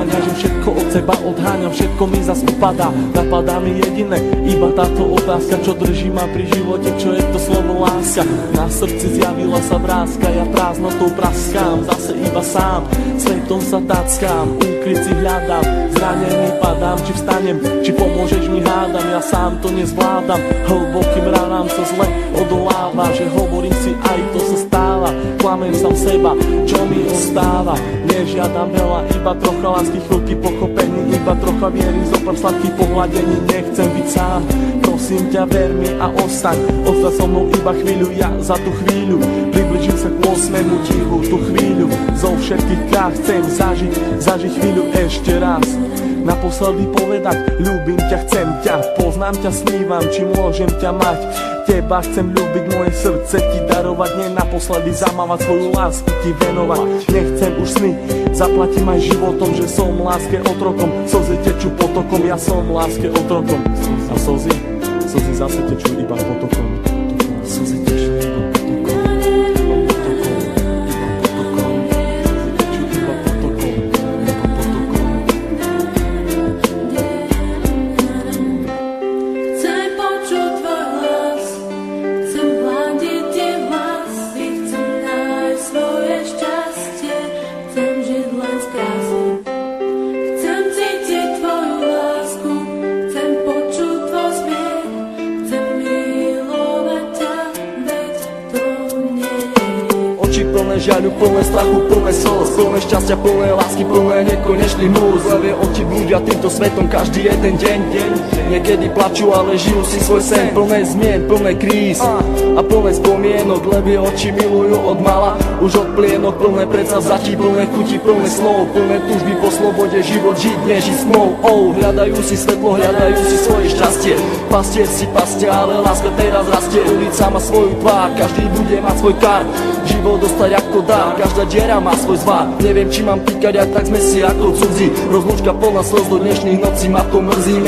znášania, že všetko od seba odháňam, všetko mi zas upadá. Napadá mi jediné, iba táto otázka, čo drží ma pri živote, čo je to slovo láska. Na srdci zjavila sa vrástka, ja prázdnotou praskám, zase iba sám, svetom sa tackám, úkryt si hľadám, zranený padám, či vstanem, či pomôžeš mi hádam, ja sám to nezvládam, hlbokým ranám sa zle odoláva, že hovorím si aj to sa stáva, klamem sám seba, čo mi ostáva, nežiadam veľa, iba trocha lásky, chvíľky pochopení, iba trocha viery, zopár sladkých pohľadení, nechcem byť sám, prosím ťa ver mi a ostaň so mnou iba chvíľu, ja za tú chvíľu približím sa k 8. divu, tú chvíľu zo všetkých krát chcem zažiť chvíľu ešte raz, naposledy povedať ľúbim ťa, chcem ťa, poznám ťa, snívam, či môžem ťa mať, teba chcem ľúbiť, moje srdce ti darovať, nie naposledy zamávať, svoju lásku ti venovať, nechcem už sny, zaplatím aj životom, že som láske otrokom, slzy tečú potokom, ja som láske otrokom a slzy zase tečú iba potokom. Slzy tečú iba potokom. Chcem počuť tvoj hlas, chcem hľadiť tie vlasy, chcem nájsť svoje šťastie, chcem žiť len z krásy. Chcem cítiť tvoju lásku, chcem počuť tvoj smiech, chcem milovať ťa, veď to nie je. Oči plné žiaľu, plné strachu, plné slz, plné šťastia, plné lásky, plné nekonečných múz. Levé oči blúdia týmto svetom každý jeden deň. Niekedy plačú, ale žijú si svoj sen. Plné zmien, plné kríz a plné spomienok. Levé oči milujú od mala, už od plienok. Plné predsavzatí, plné chutí, plné slov, plné túžby po slobode, život žiť, nežiť smou. Hľadajú si svetlo, hľadajú si svoje šťastie. Pastier si pastia, ale láska teraz rastie. Ulica má svoju tvár, každý bude mať svoj kar. Život dostať ako dár, každá diera má svoj zvar. Neviem, či mám týkať, aj tak sme si ako cudzí. Rozlúčka plná slz do dnešných nocí, ma to mrzí.